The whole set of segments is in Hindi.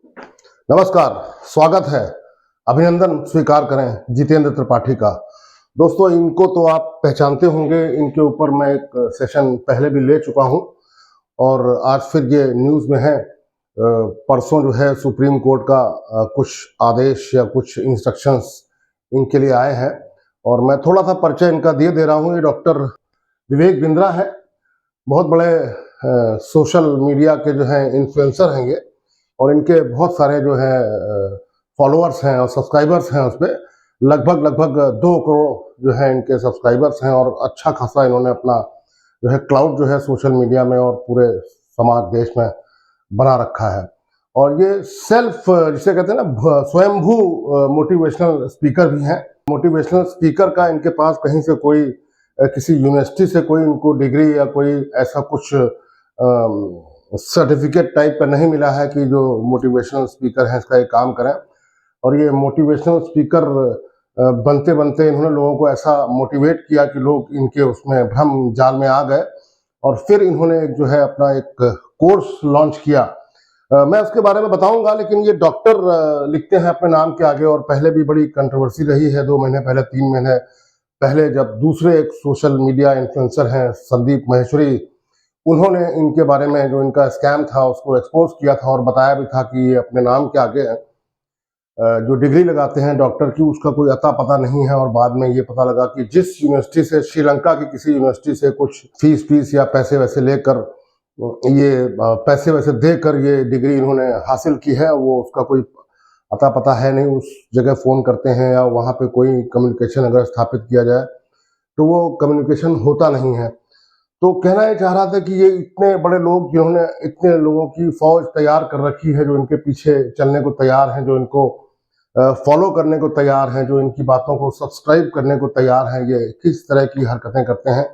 नमस्कार, स्वागत है। अभिनंदन स्वीकार करें जितेंद्र त्रिपाठी का। दोस्तों, इनको तो आप पहचानते होंगे, इनके ऊपर मैं एक सेशन पहले भी ले चुका हूं और आज फिर ये न्यूज़ में है। परसों जो है सुप्रीम कोर्ट का कुछ आदेश या कुछ इंस्ट्रक्शंस इनके लिए आए हैं और मैं थोड़ा सा परिचय इनका दे रहा हूं। ये डॉक्टर विवेक बिंद्रा है, बहुत बड़े सोशल मीडिया के जो हैं इन्फ्लुएंसर हैं ये, और इनके बहुत सारे जो है फॉलोअर्स हैं और सब्सक्राइबर्स हैं। उस पर लगभग 2 करोड़ जो है इनके सब्सक्राइबर्स हैं और अच्छा खासा इन्होंने अपना जो है क्लाउड जो है सोशल मीडिया में और पूरे समाज देश में बना रखा है। और ये सेल्फ जिसे कहते हैं ना स्वयंभू मोटिवेशनल स्पीकर भी हैं। मोटिवेशनल स्पीकर का इनके पास कहीं से कोई किसी यूनिवर्सिटी से कोई इनको डिग्री या कोई ऐसा कुछ सर्टिफिकेट टाइप का नहीं मिला है कि जो मोटिवेशनल स्पीकर हैं इसका ये काम करें। और ये मोटिवेशनल स्पीकर बनते बनते इन्होंने लोगों को ऐसा मोटिवेट किया कि लोग इनके उसमें भ्रम जाल में आ गए और फिर इन्होंने जो है अपना एक कोर्स लॉन्च किया। मैं उसके बारे में बताऊंगा, लेकिन ये डॉक्टर लिखते हैं अपने नाम के आगे और पहले भी बड़ी कंट्रोवर्सी रही है। 2 महीने पहले, 3 महीने पहले, जब दूसरे एक सोशल मीडिया इन्फ्लुएंसर हैं संदीप माहेश्वरी, उन्होंने इनके बारे में जो इनका स्कैम था उसको एक्सपोज किया था और बताया भी था कि ये अपने नाम के आगे जो डिग्री लगाते हैं डॉक्टर की उसका कोई अता पता नहीं है। और बाद में ये पता लगा कि जिस यूनिवर्सिटी से, श्रीलंका की किसी यूनिवर्सिटी से कुछ फीस या पैसे वैसे लेकर, ये पैसे वैसे देकर ये डिग्री इन्होंने हासिल की है, वो उसका कोई अता पता है नहीं। उस जगह फ़ोन करते हैं या वहाँ पे कोई कम्युनिकेशन अगर स्थापित किया जाए तो वो कम्युनिकेशन होता नहीं है। तो कहना ये चाह रहा था कि ये इतने बड़े लोग जिन्होंने इतने लोगों की फौज तैयार कर रखी है, जो इनके पीछे चलने को तैयार हैं, जो इनको फॉलो करने को तैयार हैं, जो इनकी बातों को सब्सक्राइब करने को तैयार हैं, ये किस तरह की हरकतें करते हैं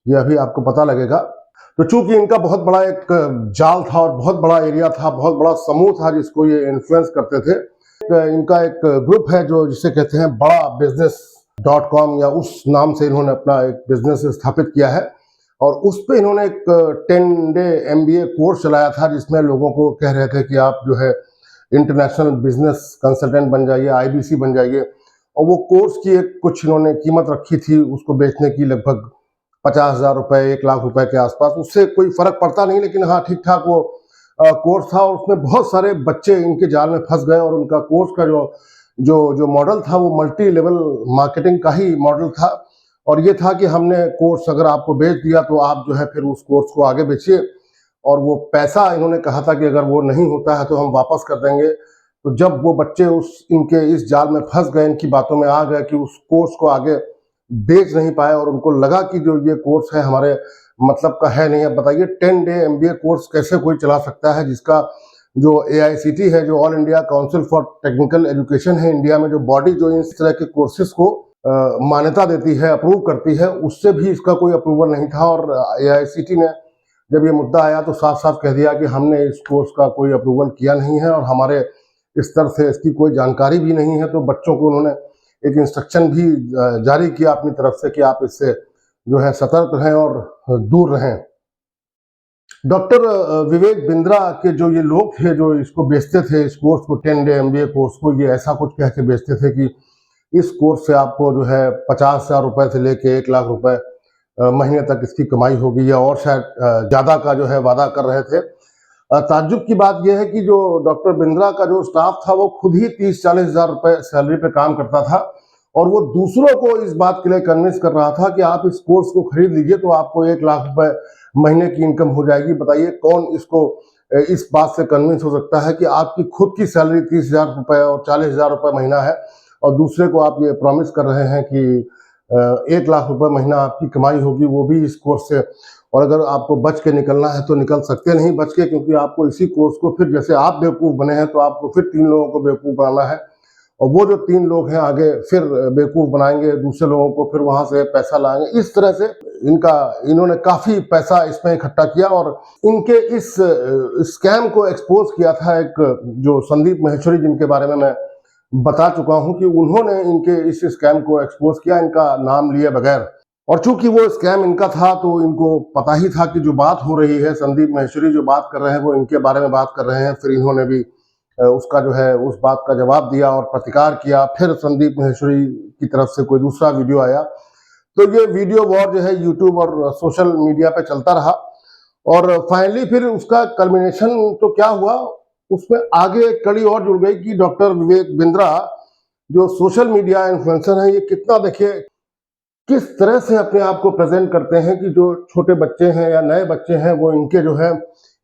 ये अभी आपको पता लगेगा। तो चूंकि इनका बहुत बड़ा एक जाल था और बहुत बड़ा एरिया था, बहुत बड़ा समूह था जिसको ये इन्फ्लुएंस करते थे। इनका एक ग्रुप है जो जिसे कहते हैं बड़ा बिजनेस.com, या उस नाम से इन्होंने अपना एक बिजनेस स्थापित किया है और उस पे इन्होंने एक 10 डे MBA कोर्स चलाया था जिसमें लोगों को कह रहे थे कि आप जो है इंटरनेशनल बिजनेस कंसल्टेंट बन जाइए, IBC बन जाइए। और वो कोर्स की एक कुछ इन्होंने कीमत रखी थी उसको बेचने की, लगभग 50,000 रुपए, 1 लाख रुपए के आसपास। उससे कोई फर्क पड़ता नहीं, लेकिन हाँ ठीक ठाक वो कोर्स था और उसमें बहुत सारे बच्चे इनके जाल में फंस गए। और उनका कोर्स का जो मॉडल था वो मल्टी लेवल मार्केटिंग का ही मॉडल था। और ये था कि हमने कोर्स अगर आपको बेच दिया तो आप जो है फिर उस कोर्स को आगे बेचिए, और वो पैसा इन्होंने कहा था कि अगर वो नहीं होता है तो हम वापस कर देंगे। तो जब वो बच्चे इनके इस जाल में फंस गए, इनकी बातों में आ गए कि उस कोर्स को आगे बेच नहीं पाए और उनको लगा कि जो ये कोर्स है हमारे मतलब का है नहीं। अब बताइए 10 डे MBA कोर्स कैसे कोई चला सकता है, जिसका जो AICT है, जो all India council for technical education है इंडिया में, जो बॉडी जो इस तरह के कोर्सेज को मान्यता देती है, अप्रूव करती है, उससे भी इसका कोई अप्रूवल नहीं था। और AICT ने जब ये मुद्दा आया तो साफ साफ कह दिया कि हमने इस कोर्स का कोई अप्रूवल किया नहीं है और हमारे स्तर से इसकी कोई जानकारी भी नहीं है। तो बच्चों को उन्होंने एक इंस्ट्रक्शन भी जारी किया अपनी तरफ से कि आप इससे जो है सतर्क रहें और दूर रहें। डॉक्टर विवेक बिंद्रा के जो ये लोग थे जो इसको बेचते थे, इस कोर्स को, 10 डे MBA कोर्स को, ये ऐसा कुछ कह के बेचते थे कि इस कोर्स से आपको जो है 50,000 रुपए से लेके 1 लाख रुपए महीने तक इसकी कमाई होगी, या और शायद ज़्यादा का जो है वादा कर रहे थे। ताज्जुब की बात यह है कि जो डॉक्टर बिंद्रा का जो स्टाफ था वो खुद ही 30-40 हज़ार रुपए सैलरी पे काम करता था और वो दूसरों को इस बात के लिए कन्विंस कर रहा था कि आप इस कोर्स को खरीद लीजिए तो आपको 1 लाख रुपए महीने की इनकम हो जाएगी। बताइए कौन इसको इस बात से कन्विंस हो सकता है कि आपकी खुद की सैलरी 30,000 रुपए और 40,000 रुपए महीना है और दूसरे को आप ये प्रॉमिस कर रहे हैं कि 1 लाख रुपए महीना आपकी कमाई होगी, वो भी इस कोर्स से। और अगर आपको बच के निकलना है तो निकल सकते नहीं बच के, क्योंकि आपको इसी कोर्स को फिर, जैसे आप बेवकूफ़ बने हैं तो आपको फिर 3 लोगों को बेवकूफ़ बनाना है और वो जो 3 लोग हैं आगे फिर बेवकूफ़ बनाएंगे दूसरे लोगों को, फिर वहाँ से पैसा लाएंगे। इस तरह से इन्होंने काफ़ी पैसा इसमें इकट्ठा किया और इनके इस स्कैम को एक्सपोज किया था एक जो संदीप माहेश्वरी, जिनके बारे में मैं बता चुका हूं कि उन्होंने इनके इस स्कैम को एक्सपोज किया, इनका नाम लिए बगैर। और चूंकि वो स्कैम इनका था तो इनको पता ही था कि जो बात हो रही है, संदीप माहेश्वरी जो बात कर रहे हैं वो इनके बारे में बात कर रहे हैं। फिर इन्होंने भी उसका जो है उस बात का जवाब दिया और प्रतिकार किया। फिर संदीप माहेश्वरी की तरफ से कोई दूसरा वीडियो आया, तो ये वीडियो वॉर जो है यूट्यूब और सोशल मीडिया पे चलता रहा और फाइनली फिर उसका कल्मिनेशन तो क्या हुआ, उसमें आगे एक कड़ी और जुड़ गई कि डॉक्टर विवेक बिंद्रा जो सोशल मीडिया इन्फ्लुएंसर हैं, ये कितना देखिए किस तरह से अपने आप को प्रेजेंट करते हैं कि जो छोटे बच्चे हैं या नए बच्चे हैं वो इनके जो है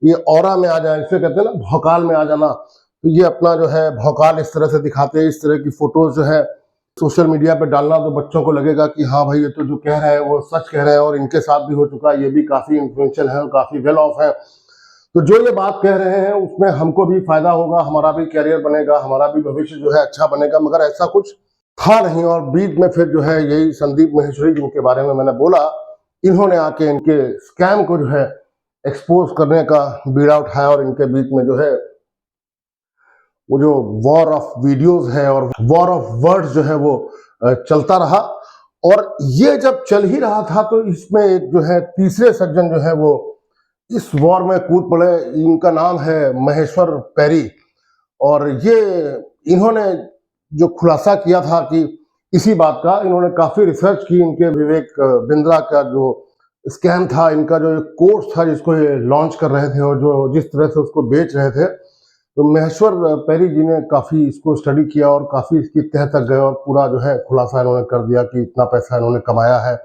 ये ऑरा में आ जाए, इसे कहते हैं ना भौकाल में आ जाना। तो ये अपना जो है भौकाल इस तरह से दिखाते हैं, इस तरह की फोटोज जो है सोशल मीडिया पे डालना, तो बच्चों को लगेगा कि हाँ भाई ये तो जो कह रहे हैं वो सच कह रहे हैं और इनके साथ भी हो चुका है, ये भी काफी इन्फ्लुएंशियल है और काफी वेल ऑफ है। तो जो ये बात कह रहे हैं उसमें हमको भी फायदा होगा, हमारा भी कैरियर बनेगा, हमारा भी भविष्य जो है अच्छा बनेगा, मगर ऐसा कुछ था नहीं। और बीच में फिर जो है यही संदीप माहेश्वरी जिनके बारे में मैंने बोला, इन्होंने आके इनके स्कैम को जो है एक्सपोज करने का बीड़ा उठाया और इनके बीच में जो है वो जो वॉर ऑफ वीडियोस है और वॉर ऑफ वर्ड्स जो है वो चलता रहा। और ये जब चल ही रहा था तो इसमें एक जो है तीसरे सज्जन जो है वो इस वॉर में कूद पड़े। इनका नाम है महेश्वर पेरी और ये इन्होंने जो खुलासा किया था कि इसी बात का, इन्होंने काफी रिसर्च की, इनके विवेक बिंद्रा का जो स्कैम था, इनका जो कोर्स था जिसको ये लॉन्च कर रहे थे और जो जिस तरह से उसको बेच रहे थे, तो महेश्वर पेरी जी ने काफी इसको स्टडी किया और काफी इसकी तह तक गए और पूरा जो है खुलासा इन्होंने कर दिया कि इतना पैसा इन्होंने कमाया है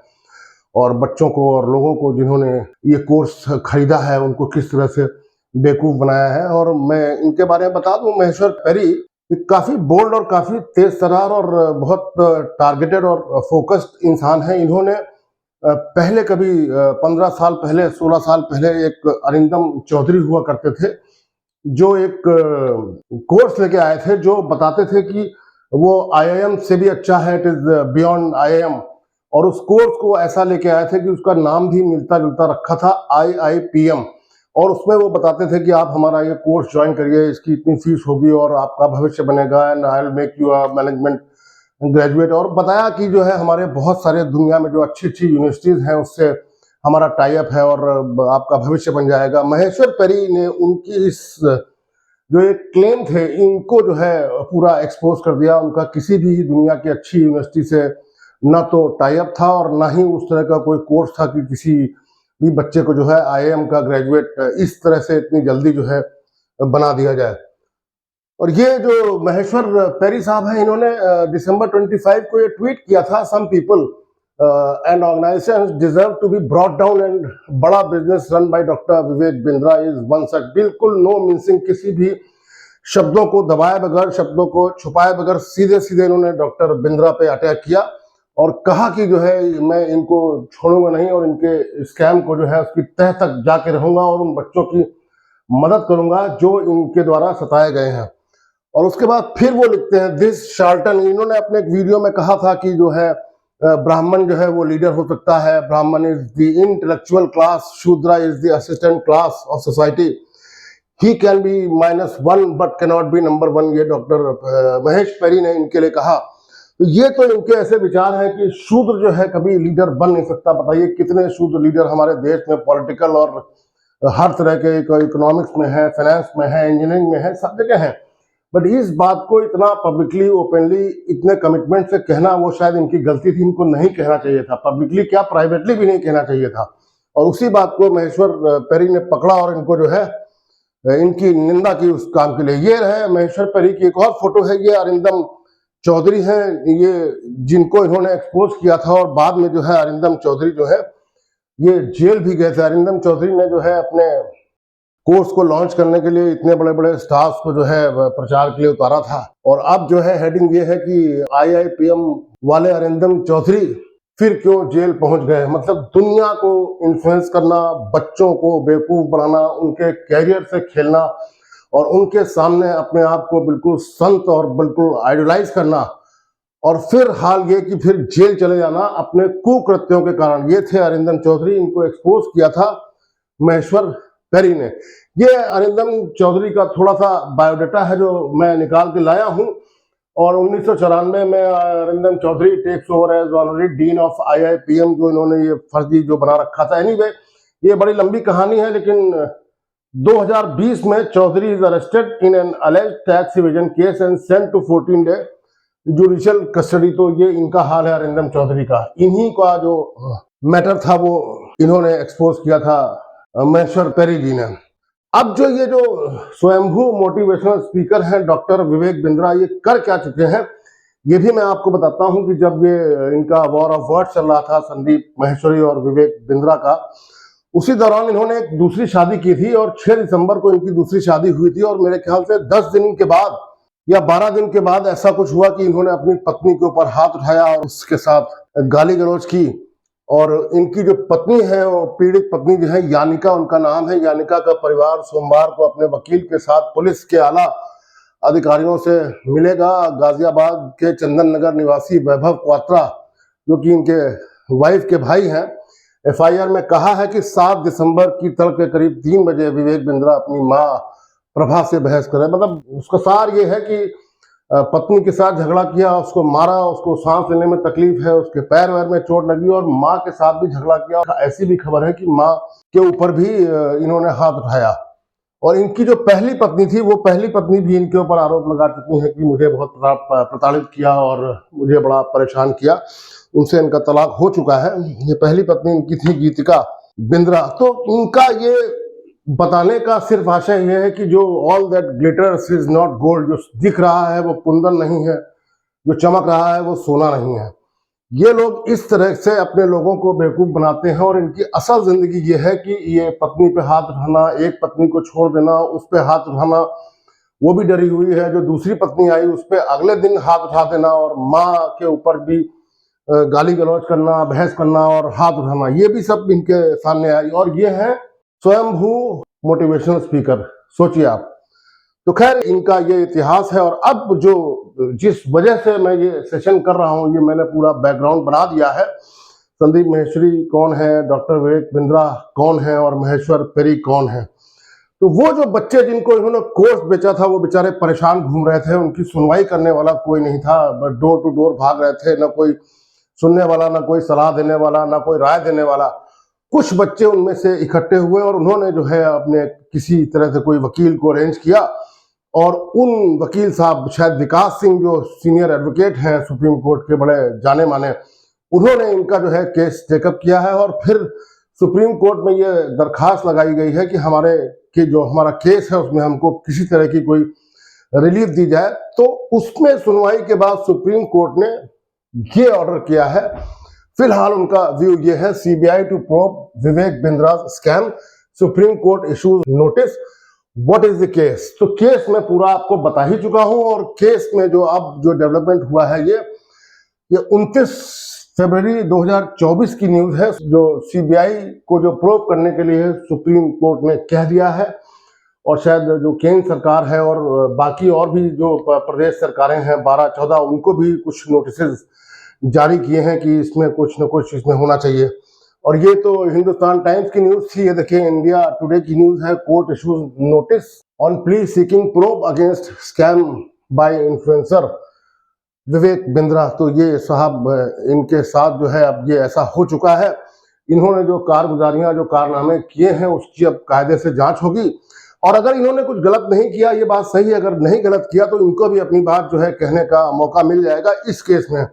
और बच्चों को और लोगों को जिन्होंने ये कोर्स खरीदा है उनको किस तरह से बेवकूफ बनाया है। और मैं इनके बारे में बता दूं, महेश्वर पेरी काफी बोल्ड और काफी तेज तर्रार और बहुत टारगेटेड और फोकस्ड इंसान है। इन्होंने पहले कभी 15 साल पहले 16 साल पहले एक अरिंदम चौधरी हुआ करते थे जो एक कोर्स लेके आए थे जो बताते थे कि वो आईआईएम से भी अच्छा है, इट इज बियॉन्ड आईआईएम। और उस कोर्स को ऐसा लेके आए थे कि उसका नाम भी मिलता जुलता रखा था, आईआईपीएम। और उसमें वो बताते थे कि आप हमारा ये कोर्स ज्वाइन करिए, इसकी इतनी फीस होगी और आपका भविष्य बनेगा and I will make you a management graduate. और बताया कि जो है हमारे बहुत सारे दुनिया में जो अच्छी अच्छी यूनिवर्सिटीज हैं उससे हमारा टाई अप है और आपका भविष्य बन जाएगा। महेश्वर पेरी ने उनकी इस जो एक क्लेम थे इनको जो है पूरा एक्सपोज कर दिया। उनका किसी भी दुनिया की अच्छी यूनिवर्सिटी से ना तो टाई अप था और ना ही उस तरह का कोई कोर्स था कि किसी भी बच्चे को जो है आईआईएम का ग्रेजुएट इस तरह से इतनी जल्दी जो है बना दिया जाए। और ये जो महेश्वर पेरी साहब हैं, इन्होंने दिसंबर 25 को ये ट्वीट किया था, some people and organisations deserve to be brought down and बड़ा business run by doctor Vivek Bindra is one such. बिल्कुल नो मिसिंग, किसी भी शब्दों को दबाए बगैर, शब्दों को छुपाए बगैर सीधे सीधे इन्होंने डॉक्टर बिंद्रा पे अटैक किया और कहा कि जो है मैं इनको छोड़ूंगा नहीं और इनके स्कैम को जो है उसकी तह तक जाके रहूंगा और उन बच्चों की मदद करूंगा जो इनके द्वारा सताए गए हैं। और उसके बाद फिर वो लिखते हैं दिस शार्टन। इन्होंने अपने एक वीडियो में कहा था कि जो है ब्राह्मण जो है वो लीडर हो सकता है, Brahmin is the intellectual class, Shudra is the assistant class of society, he can be -1 but cannot be number 1। ये डॉक्टर महेश पेरी ने इनके लिए कहा। तो ये तो इनके ऐसे विचार हैं कि शूद्र जो है कभी लीडर बन नहीं सकता। बताइए कितने शूद्र लीडर हमारे देश में पॉलिटिकल और हर तरह के, इकोनॉमिक्स में है, फाइनेंस में है, इंजीनियरिंग में है, सब जगह है। बट इस बात को इतना पब्लिकली ओपनली इतने कमिटमेंट से कहना वो शायद इनकी गलती थी, इनको नहीं कहना चाहिए था, पब्लिकली क्या प्राइवेटली भी नहीं कहना चाहिए था। और उसी बात को महेश्वर पेरी ने पकड़ा और इनको जो है इनकी निंदा की उस काम के लिए। ये रहे महेश्वर पेरी की एक और फोटो है, ये अरिंदम चौधरी हैं, ये जिनको इन्होंने एक्सपोज किया था और बाद में जो है अरिंदम चौधरी जो है ये जेल भी गए थे। अरिंदम चौधरी ने जो है अपने कोर्स को लॉन्च करने के लिए इतने बड़े बड़े स्टाफ को जो है प्रचार के लिए उतारा था और अब जो है हेडिंग ये है कि आईआईपीएम वाले अरिंदम चौधरी फिर क्यों जेल पहुंच गए। मतलब दुनिया को इन्फ्लुएंस करना, बच्चों को बेवकूफ बनाना, उनके कैरियर से खेलना और उनके सामने अपने आप को बिल्कुल संत और बिल्कुल आइडलाइज करना और फिर हाल ये कि फिर जेल चले जाना अपने कुकृत्यों के कारण। ये थे अरिंदम चौधरी, इनको एक्सपोज किया था महेश्वर पेरी ने। ये अरिंदम चौधरी का थोड़ा सा बायोडाटा है जो मैं निकाल के लाया हूं। और 1994 में Arindam Chaudhary takes over as honorary dean of IIPM, जो इन्होंने ये फर्जी जो बना रखा था। एनीवे ये बड़ी लंबी कहानी है, लेकिन 2020 में Chaudhary is arrested in an alleged tax evasion case and sent to 14 day judicial custody. तो ये इनका हाल है अरिंदम चौधरी का। इन्हीं का जो मैटर था वो इन्होंने एक्सपोज किया था महेश्वर पेरी जी ने। अब जो ये जो स्वयंभू मोटिवेशनल स्पीकर हैं डॉक्टर विवेक बिंद्रा, ये कर क्या चुके हैं ये भी मैं आपको बताता हूं कि जब ये इनका वॉर ऑफ वर्ड चल रहा था संदीप माहेश्वरी और विवेक बिंद्रा का, उसी दौरान इन्होंने एक दूसरी शादी की थी और 6 दिसंबर को इनकी दूसरी शादी हुई थी। और मेरे ख्याल से 10 दिन के बाद या 12 दिन के बाद ऐसा कुछ हुआ कि इन्होंने अपनी पत्नी के ऊपर हाथ उठाया और उसके साथ गाली गलौज की। और इनकी जो पत्नी है, वो पीड़ित पत्नी जो है यानिका उनका नाम है, यानिका का परिवार सोमवार को अपने वकील के साथ पुलिस के आला अधिकारियों से मिलेगा। गाजियाबाद के चंदन नगर निवासी वैभव क्वात्रा, जो कि इनके वाइफ के भाई हैं, एफआईआर में कहा है कि 7 दिसंबर की तड़के करीब 3 बजे विवेक बिंद्रा अपनी मां प्रभा से बहस करे। मतलब उसका सार ये है कि पत्नी के साथ झगड़ा किया, उसको मारा, उसको सांस लेने में तकलीफ है, उसके पैर वैर में चोट लगी और माँ के साथ भी झगड़ा किया। ऐसी भी खबर है कि माँ के ऊपर भी इन्होंने हाथ उठाया। और इनकी जो पहली पत्नी थी, वो पहली पत्नी भी इनके ऊपर आरोप लगा चुकी है कि मुझे बहुत प्रताड़ित किया और मुझे बड़ा परेशान किया। उनसे इनका तलाक हो चुका है। ये पहली पत्नी इनकी थी गीतिका बिंद्रा। तो इनका ये बताने का सिर्फ आशय यह है कि जो all that glitters is not gold, जो दिख रहा है वो कुंदन नहीं है, जो चमक रहा है वो सोना नहीं है। ये लोग इस तरह से अपने लोगों को बेवकूफ बनाते हैं और इनकी असल जिंदगी ये है कि ये पत्नी पे हाथ उठाना, एक पत्नी को छोड़ देना, उस पे हाथ उठाना, वो भी डरी हुई है। जो दूसरी पत्नी आई उस पे अगले दिन हाथ उठा देना और माँ के ऊपर भी गाली गलौज करना, बहस करना और हाथ उठाना, ये भी सब इनके सामने आई। और ये है स्वयंभू मोटिवेशनल स्पीकर, सोचिए आप। तो खैर इनका ये इतिहास है। और अब जो जिस वजह से मैं ये सेशन कर रहा हूँ, ये मैंने पूरा बैकग्राउंड बना दिया है। संदीप माहेश्वरी कौन है, डॉक्टर विवेक बिंद्रा कौन है और महेश्वर पेरी कौन है। तो वो जो बच्चे जिनको इन्होंने कोर्स बेचा था, वो बेचारे परेशान घूम रहे थे, उनकी सुनवाई करने वाला कोई नहीं था, डोर टू डोर भाग रहे थे, ना कोई सुनने वाला, ना कोई सलाह देने वाला, ना कोई राय देने वाला। कुछ बच्चे उनमें से इकट्ठे हुए और उन्होंने जो है अपने किसी तरह से कोई वकील को अरेंज किया और उन वकील साहब, शायद विकास सिंह जो सीनियर एडवोकेट हैं सुप्रीम कोर्ट के बड़े जाने माने, उन्होंने इनका जो है केस टेकअप किया है। और फिर सुप्रीम कोर्ट में ये दरखास्त लगाई गई है कि हमारा केस है उसमें हमको किसी तरह की कोई रिलीफ दी जाए। तो उसमें सुनवाई के बाद सुप्रीम कोर्ट ने ये ऑर्डर किया है। फिलहाल उनका व्यू ये है, CBI to probe Vivek Bindra scam, supreme court issues notice, what is the case. तो केस में पूरा आपको बता ही चुका हूं। और केस में जो अब जो डेवलपमेंट हुआ है, ये 29 फरवरी 2024 की न्यूज है, जो सीबीआई को जो प्रोब करने के लिए सुप्रीम कोर्ट ने कह दिया है। और शायद जो केंद्र सरकार है और बाकी और भी जो प्रदेश सरकारें हैं 12-14, उनको भी कुछ नोटिस जारी किए हैं कि इसमें कुछ न कुछ इसमें होना चाहिए। और ये तो हिंदुस्तान टाइम्स की न्यूज थी। ये देखिए इंडिया टुडे की न्यूज है, court issues notice on plea seeking probe against scam by influencer Vivek Bindra. तो ये साहब इनके साथ जो है अब ये ऐसा हो चुका है। इन्होंने जो कारगुजारियां, जो कारनामे किए हैं, उसकी अब कायदे से जांच होगी। और अगर इन्होंने कुछ गलत नहीं किया, ये बात सही है, अगर नहीं गलत किया तो इनको भी अपनी बात जो है कहने का मौका मिल जाएगा इस केस में।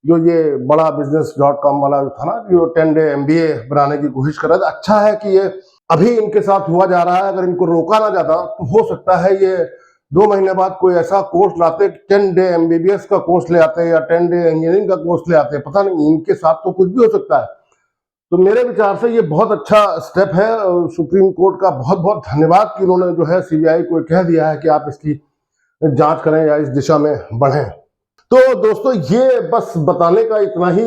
जो ये बड़ा business.com वाला था ना, जो 10 डे MBA बनाने की कोशिश कर रहा था, अच्छा है कि ये अभी इनके साथ हुआ जा रहा है। अगर इनको रोका ना जाता तो हो सकता है ये 2 महीने बाद कोई ऐसा कोर्स लाते, 10 डे MBBS का कोर्स ले आते या 10 डे इंजीनियरिंग का कोर्स ले आते, पता नहीं, इनके साथ तो कुछ भी हो सकता है। तो मेरे विचार से ये बहुत अच्छा स्टेप है। सुप्रीम कोर्ट का बहुत बहुत धन्यवाद कि उन्होंने जो है सीबीआई को कह दिया है कि आप इसकी जांच करें या इस दिशा में बढ़ें। तो दोस्तों, ये बस बताने का इतना ही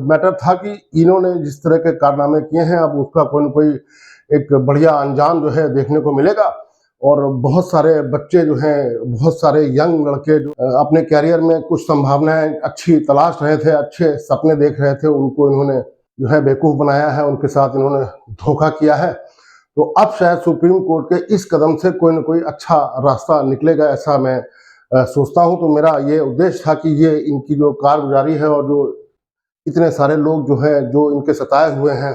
मैटर था कि इन्होंने जिस तरह के कारनामे किए हैं, अब उसका कोई न कोई एक बढ़िया अंजाम जो है देखने को मिलेगा। और बहुत सारे बच्चे जो हैं, बहुत सारे यंग लड़के जो अपने कैरियर में कुछ संभावनाएं अच्छी तलाश रहे थे, अच्छे सपने देख रहे थे, उनको इन्होंने जो है बेवकूफ बनाया है, उनके साथ इन्होंने धोखा किया है। तो अब शायद सुप्रीम कोर्ट के इस कदम से कोई न कोई अच्छा रास्ता निकलेगा, ऐसा मैं सोचता हूं। तो मेरा ये उद्देश्य था कि ये इनकी जो कारगुजारी है और जो इतने सारे लोग जो हैं, जो इनके सताए हुए हैं,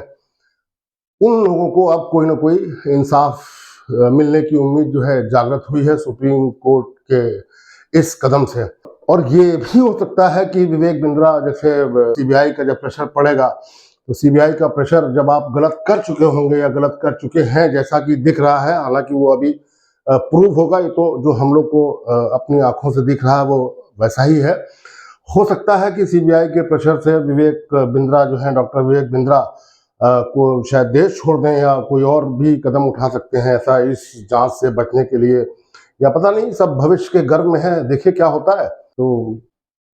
उन लोगों को अब कोई ना कोई इंसाफ मिलने की उम्मीद जो है जागृत हुई है सुप्रीम कोर्ट के इस कदम से। और ये भी हो सकता है कि विवेक बिंद्रा जैसे सीबीआई का जब प्रेशर पड़ेगा तो सीबीआई का प्रेशर जब आप गलत कर चुके होंगे या गलत कर चुके हैं जैसा कि दिख रहा है, हालांकि वो अभी प्रूव होगा, ये तो जो हम लोग को अपनी आंखों से दिख रहा है वो वैसा ही है। हो सकता है कि सीबीआई के प्रेशर से विवेक बिंद्रा जो है, डॉक्टर विवेक बिंद्रा को शायद देश छोड़ दें या कोई और भी कदम उठा सकते हैं ऐसा इस जांच से बचने के लिए, या पता नहीं, सब भविष्य के गर्भ में है, देखिए क्या होता है। तो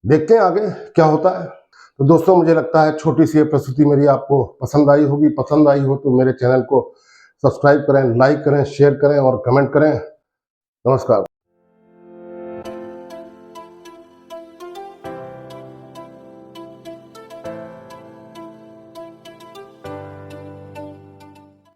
देखते हैं आगे क्या होता है। तो दोस्तों, मुझे लगता है छोटी सी ये प्रस्तुति मेरी आपको पसंद आई होगी। पसंद आई हो तो मेरे चैनल को सब्सक्राइब करें, लाइक करें, शेयर करें और कमेंट करें। नमस्कार।